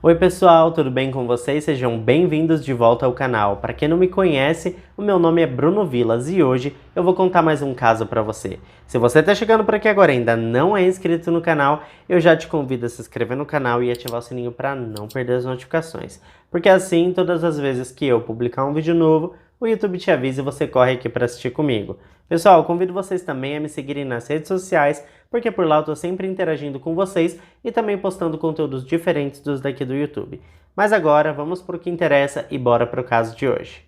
Oi pessoal, tudo bem com vocês? Sejam bem-vindos de volta ao canal. Para quem não me conhece, o meu nome é Bruno Vilas e hoje eu vou contar mais um caso para você. Se você está chegando por aqui agora e ainda não é inscrito no canal, eu já te convido a se inscrever no canal e ativar o sininho para não perder as notificações. Porque assim, todas as vezes que eu publicar um vídeo novo, o YouTube te avisa e você corre aqui para assistir comigo. Pessoal, convido vocês também a me seguirem nas redes sociais, porque por lá eu estou sempre interagindo com vocês e também postando conteúdos diferentes dos daqui do YouTube. Mas agora, vamos para o que interessa e bora para o caso de hoje.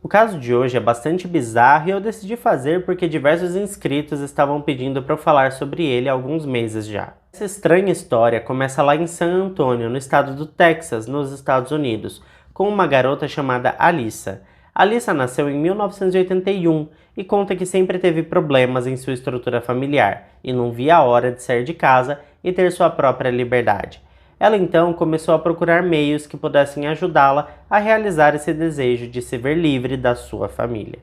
O caso de hoje é bastante bizarro e eu decidi fazer porque diversos inscritos estavam pedindo para eu falar sobre ele há alguns meses já. Essa estranha história começa lá em San Antonio, no estado do Texas, nos Estados Unidos, com uma garota chamada Alyssa. Alyssa nasceu em 1981 e conta que sempre teve problemas em sua estrutura familiar e não via a hora de sair de casa e ter sua própria liberdade. Ela então começou a procurar meios que pudessem ajudá-la a realizar esse desejo de se ver livre da sua família.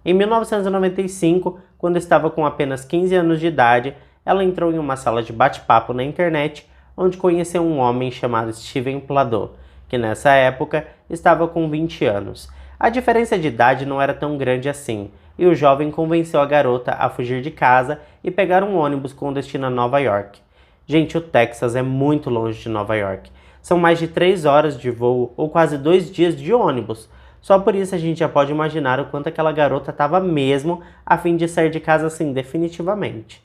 Em 1995, quando estava com apenas 15 anos de idade, ela entrou em uma sala de bate-papo na internet, onde conheceu um homem chamado Steven Pladô, que nessa época estava com 20 anos. A diferença de idade não era tão grande assim, e o jovem convenceu a garota a fugir de casa e pegar um ônibus com destino a Nova York. Gente, o Texas é muito longe de Nova York. São mais de 3 horas de voo ou quase 2 dias de ônibus. Só por isso a gente já pode imaginar o quanto aquela garota estava mesmo a fim de sair de casa assim definitivamente.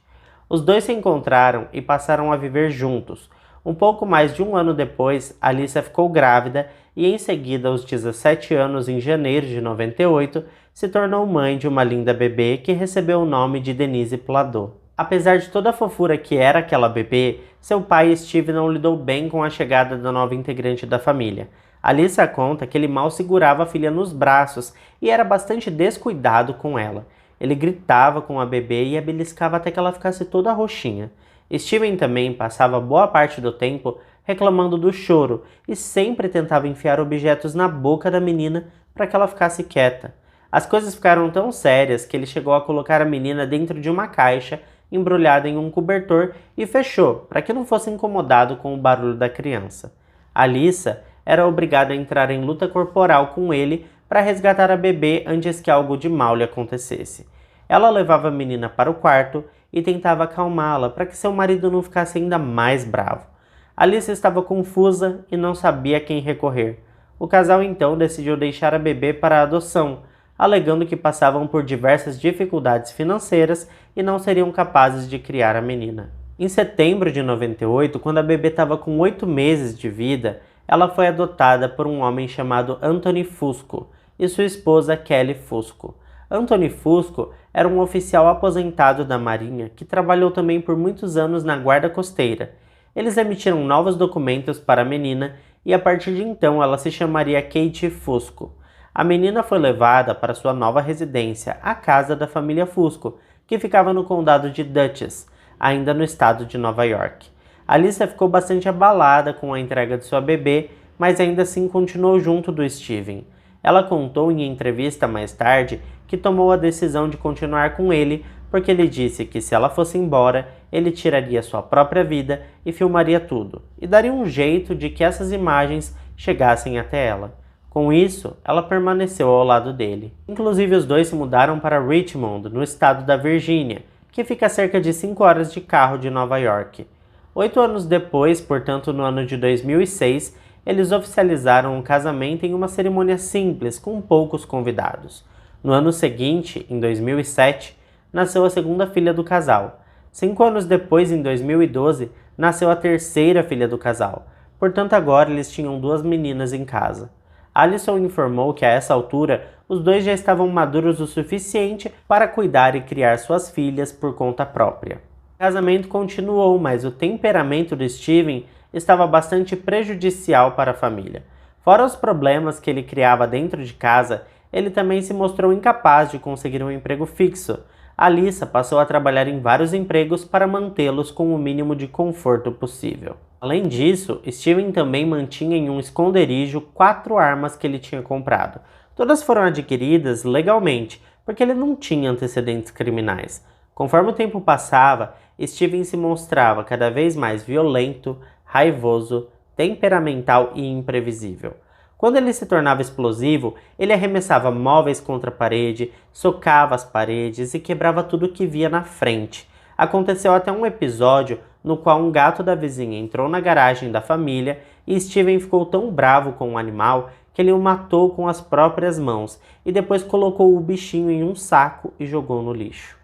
Os dois se encontraram e passaram a viver juntos. Um pouco mais de um ano depois, Alyssa ficou grávida e em seguida, aos 17 anos, em janeiro de 98, se tornou mãe de uma linda bebê que recebeu o nome de Denise Pladô. Apesar de toda a fofura que era aquela bebê, seu pai Steve não lidou bem com a chegada da nova integrante da família. Alyssa conta que ele mal segurava a filha nos braços e era bastante descuidado com ela. Ele gritava com a bebê e a beliscava até que ela ficasse toda roxinha. Steven também passava boa parte do tempo reclamando do choro e sempre tentava enfiar objetos na boca da menina para que ela ficasse quieta. As coisas ficaram tão sérias que ele chegou a colocar a menina dentro de uma caixa embrulhada em um cobertor e fechou, para que não fosse incomodado com o barulho da criança. Alyssa era obrigada a entrar em luta corporal com ele para resgatar a bebê antes que algo de mal lhe acontecesse. Ela levava a menina para o quarto e tentava acalmá-la para que seu marido não ficasse ainda mais bravo. Alyssa estava confusa e não sabia a quem recorrer. O casal então decidiu deixar a bebê para a adoção, alegando que passavam por diversas dificuldades financeiras e não seriam capazes de criar a menina. Em setembro de 98, quando a bebê estava com 8 meses de vida, ela foi adotada por um homem chamado Anthony Fusco e sua esposa Kelly Fusco. Anthony Fusco era um oficial aposentado da Marinha que trabalhou também por muitos anos na Guarda Costeira. Eles emitiram novos documentos para a menina e a partir de então ela se chamaria Kate Fusco. A menina foi levada para sua nova residência, a casa da família Fusco, que ficava no condado de Dutchess, ainda no estado de Nova York. Alyssa ficou bastante abalada com a entrega de sua bebê, mas ainda assim continuou junto do Steven. Ela contou em entrevista mais tarde que tomou a decisão de continuar com ele porque ele disse que se ela fosse embora, ele tiraria sua própria vida e filmaria tudo, e daria um jeito de que essas imagens chegassem até ela. Com isso, ela permaneceu ao lado dele. Inclusive, os dois se mudaram para Richmond, no estado da Virgínia, que fica a cerca de 5 horas de carro de Nova York. 8 anos depois, portanto no ano de 2006, eles oficializaram o casamento em uma cerimônia simples, com poucos convidados. No ano seguinte, em 2007, nasceu a segunda filha do casal. 5 anos depois, em 2012, nasceu a terceira filha do casal. Portanto, agora eles tinham 2 meninas em casa. Alison informou que a essa altura os dois já estavam maduros o suficiente para cuidar e criar suas filhas por conta própria. O casamento continuou, mas o temperamento do Steven estava bastante prejudicial para a família. Fora os problemas que ele criava dentro de casa, ele também se mostrou incapaz de conseguir um emprego fixo. Alyssa passou a trabalhar em vários empregos para mantê-los com o mínimo de conforto possível. Além disso, Steven também mantinha em um esconderijo 4 armas que ele tinha comprado. Todas foram adquiridas legalmente, porque ele não tinha antecedentes criminais. Conforme o tempo passava, Steven se mostrava cada vez mais violento, raivoso, temperamental e imprevisível. Quando ele se tornava explosivo, ele arremessava móveis contra a parede, socava as paredes e quebrava tudo que via na frente. Aconteceu até um episódio no qual um gato da vizinha entrou na garagem da família e Steven ficou tão bravo com o animal que ele o matou com as próprias mãos e depois colocou o bichinho em um saco e jogou no lixo.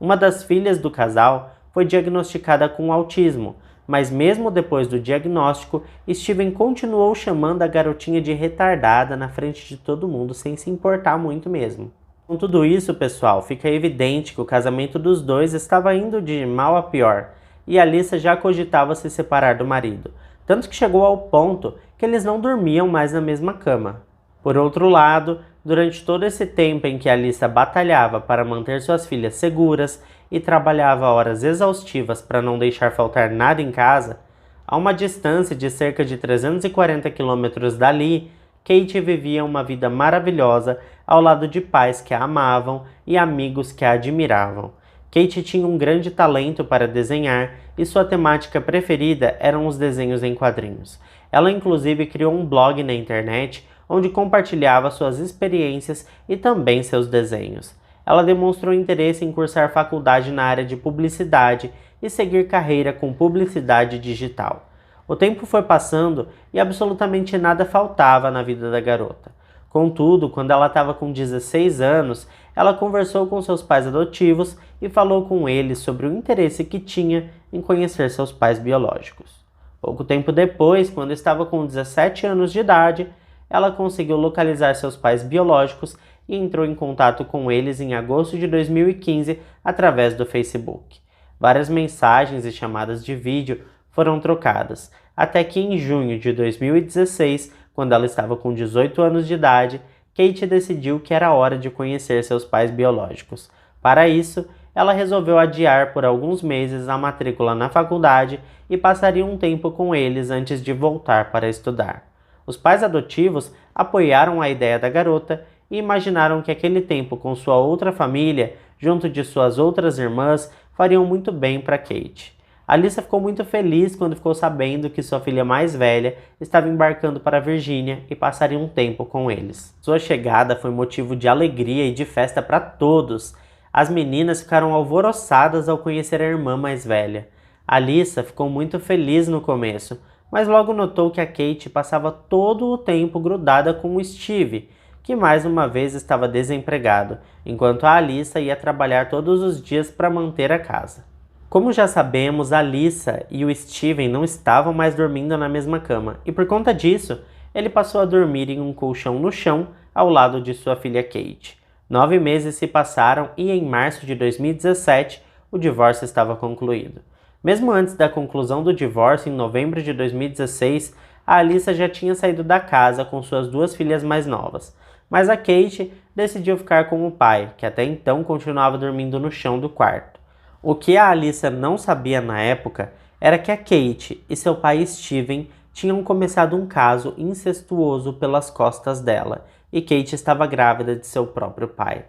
Uma das filhas do casal foi diagnosticada com autismo, mas mesmo depois do diagnóstico, Steven continuou chamando a garotinha de retardada na frente de todo mundo, sem se importar muito mesmo. Com tudo isso, pessoal, fica evidente que o casamento dos dois estava indo de mal a pior, e Alyssa já cogitava se separar do marido, tanto que chegou ao ponto que eles não dormiam mais na mesma cama. Por outro lado, durante todo esse tempo em que Alyssa batalhava para manter suas filhas seguras e trabalhava horas exaustivas para não deixar faltar nada em casa, a uma distância de cerca de 340 quilômetros dali, Kate vivia uma vida maravilhosa ao lado de pais que a amavam e amigos que a admiravam. Kate tinha um grande talento para desenhar e sua temática preferida eram os desenhos em quadrinhos. Ela inclusive criou um blog na internet onde compartilhava suas experiências e também seus desenhos. Ela demonstrou interesse em cursar faculdade na área de publicidade e seguir carreira com publicidade digital. O tempo foi passando e absolutamente nada faltava na vida da garota. Contudo, quando ela estava com 16 anos, ela conversou com seus pais adotivos e falou com eles sobre o interesse que tinha em conhecer seus pais biológicos. Pouco tempo depois, quando estava com 17 anos de idade, ela conseguiu localizar seus pais biológicos e entrou em contato com eles em agosto de 2015 através do Facebook. Várias mensagens e chamadas de vídeo foram trocadas, até que em junho de 2016, quando ela estava com 18 anos de idade, Kate decidiu que era hora de conhecer seus pais biológicos. Para isso, ela resolveu adiar por alguns meses a matrícula na faculdade e passaria um tempo com eles antes de voltar para estudar. Os pais adotivos apoiaram a ideia da garota e imaginaram que aquele tempo com sua outra família, junto de suas outras irmãs, fariam muito bem para Kate. Alyssa ficou muito feliz quando ficou sabendo que sua filha mais velha estava embarcando para a Virgínia e passaria um tempo com eles. Sua chegada foi motivo de alegria e de festa para todos. As meninas ficaram alvoroçadas ao conhecer a irmã mais velha. Alyssa ficou muito feliz no começo, mas logo notou que a Kate passava todo o tempo grudada com o Steve, que mais uma vez estava desempregado, enquanto a Alyssa ia trabalhar todos os dias para manter a casa. Como já sabemos, a Alyssa e o Steven não estavam mais dormindo na mesma cama, e por conta disso, ele passou a dormir em um colchão no chão ao lado de sua filha Kate. 9 meses se passaram e em março de 2017, o divórcio estava concluído. Mesmo antes da conclusão do divórcio, em novembro de 2016, a Alyssa já tinha saído da casa com suas 2 filhas mais novas, mas a Kate decidiu ficar com o pai, que até então continuava dormindo no chão do quarto. O que a Alyssa não sabia na época era que a Kate e seu pai Steven tinham começado um caso incestuoso pelas costas dela, e Kate estava grávida de seu próprio pai.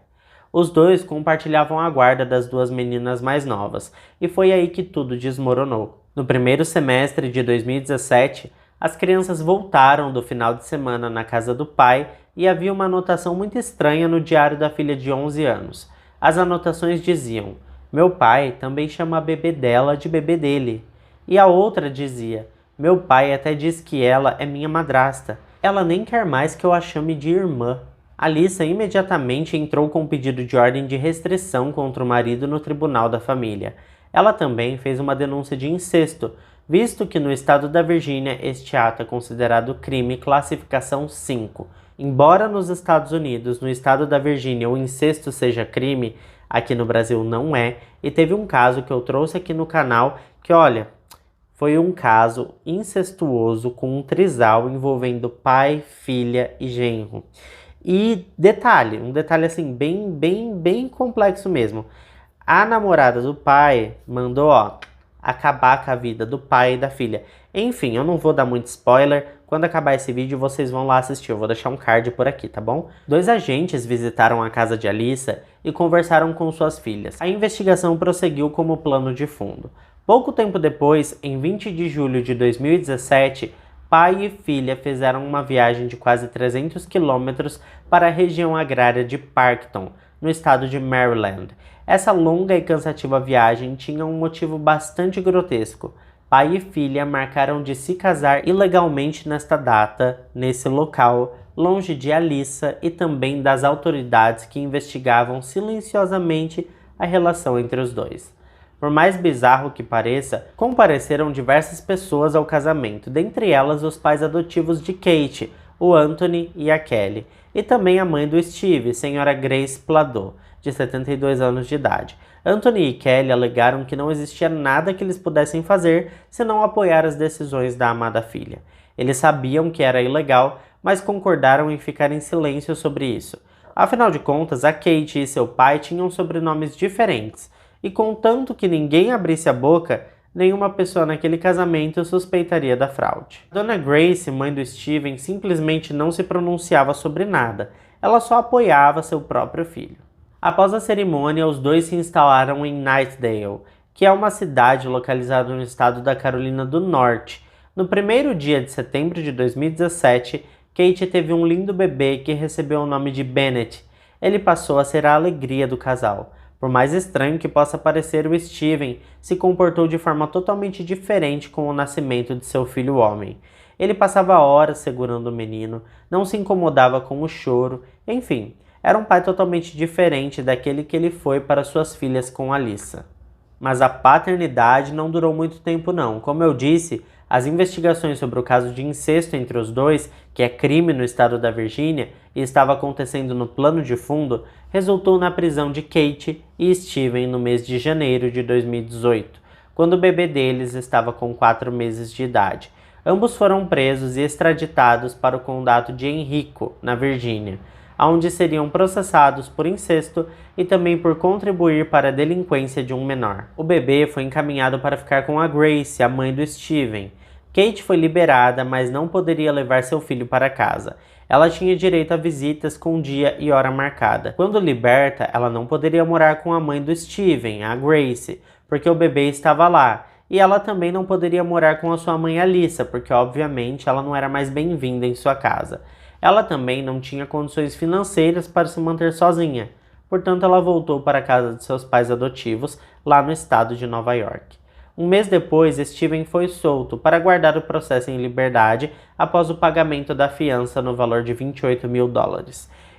Os dois compartilhavam a guarda das 2 meninas mais novas, e foi aí que tudo desmoronou. No primeiro semestre de 2017, as crianças voltaram do final de semana na casa do pai e havia uma anotação muito estranha no diário da filha de 11 anos. As anotações diziam: "Meu pai também chama a bebê dela de bebê dele." E a outra dizia: "Meu pai até diz que ela é minha madrasta. Ela nem quer mais que eu a chame de irmã." Alyssa imediatamente entrou com um pedido de ordem de restrição contra o marido no tribunal da família. Ela também fez uma denúncia de incesto, visto que no estado da Virgínia este ato é considerado crime classificação 5. Embora nos Estados Unidos, no estado da Virgínia, o incesto seja crime, aqui no Brasil não é, e teve um caso que eu trouxe aqui no canal que, olha, foi um caso incestuoso com um trisal envolvendo pai, filha e genro. E um detalhe assim, bem complexo mesmo. A namorada do pai mandou, acabar com a vida do pai e da filha. Enfim, eu não vou dar muito spoiler, quando acabar esse vídeo vocês vão lá assistir, eu vou deixar um card por aqui, tá bom? 2 agentes visitaram a casa de Alyssa e conversaram com suas filhas. A investigação prosseguiu como plano de fundo. Pouco tempo depois, em 20 de julho de 2017, pai e filha fizeram uma viagem de quase 300 quilômetros para a região agrária de Parkton, no estado de Maryland. Essa longa e cansativa viagem tinha um motivo bastante grotesco. Pai e filha marcaram de se casar ilegalmente nesta data, nesse local, longe de Alyssa e também das autoridades que investigavam silenciosamente a relação entre os dois. Por mais bizarro que pareça, compareceram diversas pessoas ao casamento, dentre elas os pais adotivos de Kate, o Anthony e a Kelly, e também a mãe do Steve, senhora Grace Pladeau, de 72 anos de idade. Anthony e Kelly alegaram que não existia nada que eles pudessem fazer senão apoiar as decisões da amada filha. Eles sabiam que era ilegal, mas concordaram em ficar em silêncio sobre isso. Afinal de contas, a Kate e seu pai tinham sobrenomes diferentes, e contanto que ninguém abrisse a boca, nenhuma pessoa naquele casamento suspeitaria da fraude. Dona Grace, mãe do Steven, simplesmente não se pronunciava sobre nada, ela só apoiava seu próprio filho. Após a cerimônia, os dois se instalaram em Knightdale, que é uma cidade localizada no estado da Carolina do Norte. No primeiro dia de setembro de 2017, Kate teve um lindo bebê que recebeu o nome de Bennett. Ele passou a ser a alegria do casal. Por mais estranho que possa parecer, o Steven se comportou de forma totalmente diferente com o nascimento de seu filho homem. Ele passava horas segurando o menino, não se incomodava com o choro, enfim, era um pai totalmente diferente daquele que ele foi para suas filhas com Alyssa. Mas a paternidade não durou muito tempo não. Como eu disse, as investigações sobre o caso de incesto entre os dois, que é crime no estado da Virgínia e estava acontecendo no plano de fundo, resultou na prisão de Kate e Steven no mês de janeiro de 2018, quando o bebê deles estava com 4 meses de idade. Ambos foram presos e extraditados para o condado de Henrico, na Virgínia, onde seriam processados por incesto e também por contribuir para a delinquência de um menor. O bebê foi encaminhado para ficar com a Grace, a mãe do Steven. Kate foi liberada, mas não poderia levar seu filho para casa. Ela tinha direito a visitas com dia e hora marcada. Quando liberta, ela não poderia morar com a mãe do Steven, a Grace, porque o bebê estava lá. E ela também não poderia morar com a sua mãe Alyssa, porque obviamente ela não era mais bem-vinda em sua casa. Ela também não tinha condições financeiras para se manter sozinha, portanto ela voltou para a casa de seus pais adotivos, lá no estado de Nova York. Um mês depois, Steven foi solto para guardar o processo em liberdade após o pagamento da fiança no valor de $28 mil.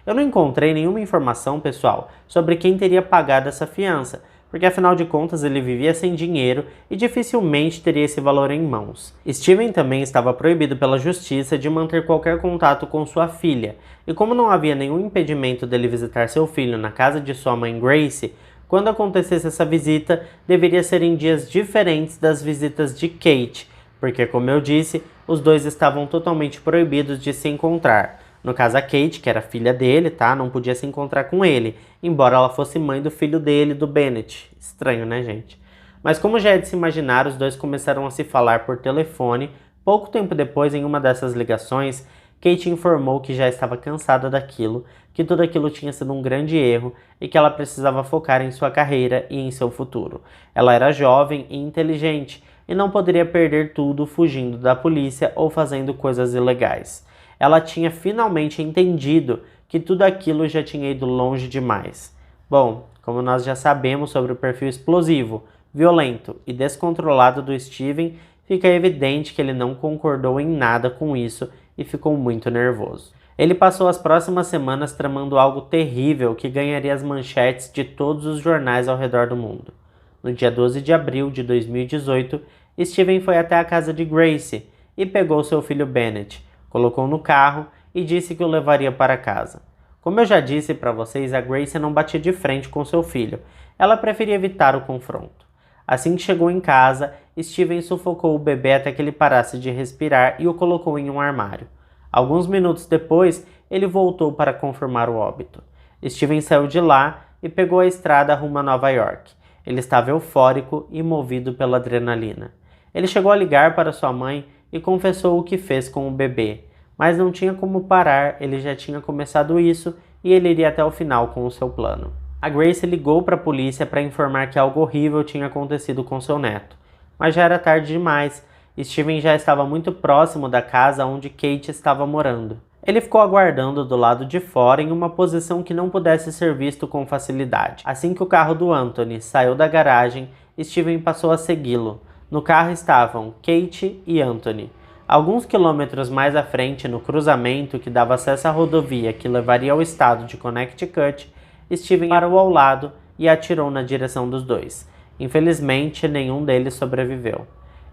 Eu não encontrei nenhuma informação, pessoal, sobre quem teria pagado essa fiança, porque afinal de contas ele vivia sem dinheiro e dificilmente teria esse valor em mãos. Steven também estava proibido pela justiça de manter qualquer contato com sua filha, e como não havia nenhum impedimento dele visitar seu filho na casa de sua mãe Grace, quando acontecesse essa visita, deveria ser em dias diferentes das visitas de Kate, porque, como eu disse, os dois estavam totalmente proibidos de se encontrar. No caso, a Kate, que era filha dele, não podia se encontrar com ele, embora ela fosse mãe do filho dele, do Bennett. Estranho, né, gente? Mas como já é de se imaginar, os dois começaram a se falar por telefone. Pouco tempo depois, em uma dessas ligações, Kate informou que já estava cansada daquilo, que tudo aquilo tinha sido um grande erro e que ela precisava focar em sua carreira e em seu futuro. Ela era jovem e inteligente e não poderia perder tudo fugindo da polícia ou fazendo coisas ilegais. Ela tinha finalmente entendido que tudo aquilo já tinha ido longe demais. Bom, como nós já sabemos sobre o perfil explosivo, violento e descontrolado do Steven, fica evidente que ele não concordou em nada com isso e ficou muito nervoso. Ele passou as próximas semanas tramando algo terrível que ganharia as manchetes de todos os jornais ao redor do mundo. No dia 12 de abril de 2018, Steven foi até a casa de Grace e pegou seu filho Bennett, colocou no carro e disse que o levaria para casa. Como eu já disse para vocês, a Grace não batia de frente com seu filho, ela preferia evitar o confronto. Assim que chegou em casa, Steven sufocou o bebê até que ele parasse de respirar e o colocou em um armário. Alguns minutos depois, ele voltou para confirmar o óbito. Steven saiu de lá e pegou a estrada rumo a Nova York. Ele estava eufórico e movido pela adrenalina. Ele chegou a ligar para sua mãe e confessou o que fez com o bebê, mas não tinha como parar, ele já tinha começado isso e ele iria até o final com o seu plano. A Grace ligou para a polícia para informar que algo horrível tinha acontecido com seu neto, mas já era tarde demais. Steven já estava muito próximo da casa onde Kate estava morando. Ele ficou aguardando do lado de fora em uma posição que não pudesse ser visto com facilidade. Assim que o carro do Anthony saiu da garagem, Steven passou a segui-lo. No carro estavam Kate e Anthony. Alguns quilômetros mais à frente, no cruzamento que dava acesso à rodovia que levaria ao estado de Connecticut, Steven parou ao lado e atirou na direção dos dois. Infelizmente, nenhum deles sobreviveu.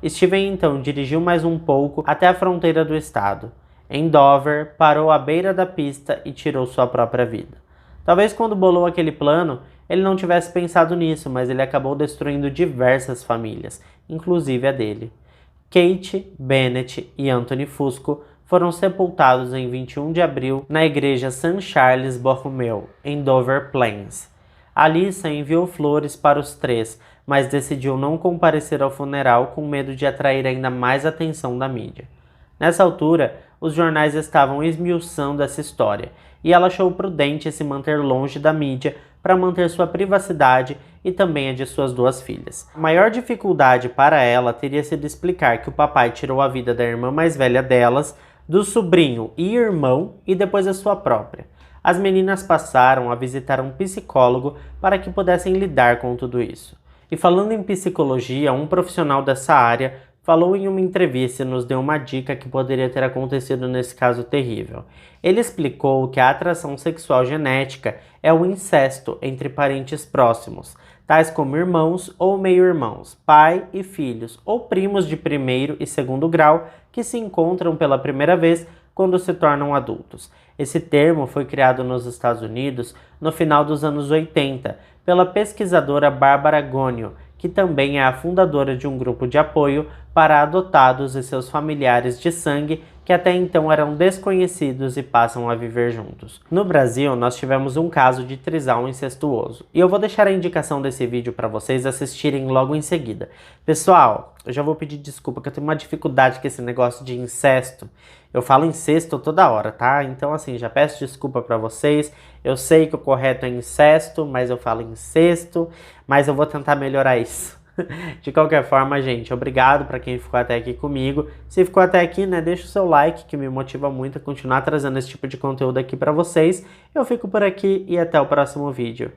Steven então dirigiu mais um pouco até a fronteira do estado. Em Dover, parou à beira da pista e tirou sua própria vida. Talvez quando bolou aquele plano, ele não tivesse pensado nisso, mas ele acabou destruindo diversas famílias, inclusive a dele. Kate, Bennett e Anthony Fusco foram sepultados em 21 de abril na igreja St. Charles Borromeo, em Dover Plains. Alyssa enviou flores para os três, mas decidiu não comparecer ao funeral com medo de atrair ainda mais atenção da mídia. Nessa altura, os jornais estavam esmiuçando essa história, e ela achou prudente se manter longe da mídia para manter sua privacidade e também a de suas duas filhas. A maior dificuldade para ela teria sido explicar que o papai tirou a vida da irmã mais velha delas, do sobrinho e irmão e depois a sua própria. As meninas passaram a visitar um psicólogo para que pudessem lidar com tudo isso. E falando em psicologia, um profissional dessa área falou em uma entrevista e nos deu uma dica que poderia ter acontecido nesse caso terrível. Ele explicou que a atração sexual genética é o incesto entre parentes próximos, tais como irmãos ou meio-irmãos, pai e filhos, ou primos de primeiro e segundo grau que se encontram pela primeira vez quando se tornam adultos. Esse termo foi criado nos Estados Unidos no final dos anos 80 pela pesquisadora Barbara Gonio, que também é a fundadora de um grupo de apoio para adotados e seus familiares de sangue que até então eram desconhecidos e passam a viver juntos. No Brasil, nós tivemos um caso de trisal incestuoso, e eu vou deixar a indicação desse vídeo para vocês assistirem logo em seguida. Pessoal, eu já vou pedir desculpa que eu tenho uma dificuldade com esse negócio de incesto. Eu falo incesto toda hora, tá? Então assim, já peço desculpa para vocês. Eu sei que o correto é incesto, mas eu falo incesto, mas eu vou tentar melhorar isso. De qualquer forma, gente, obrigado para quem ficou até aqui comigo. Se ficou até aqui, né, deixa o seu like que me motiva muito a continuar trazendo esse tipo de conteúdo aqui para vocês. Eu fico por aqui e até o próximo vídeo.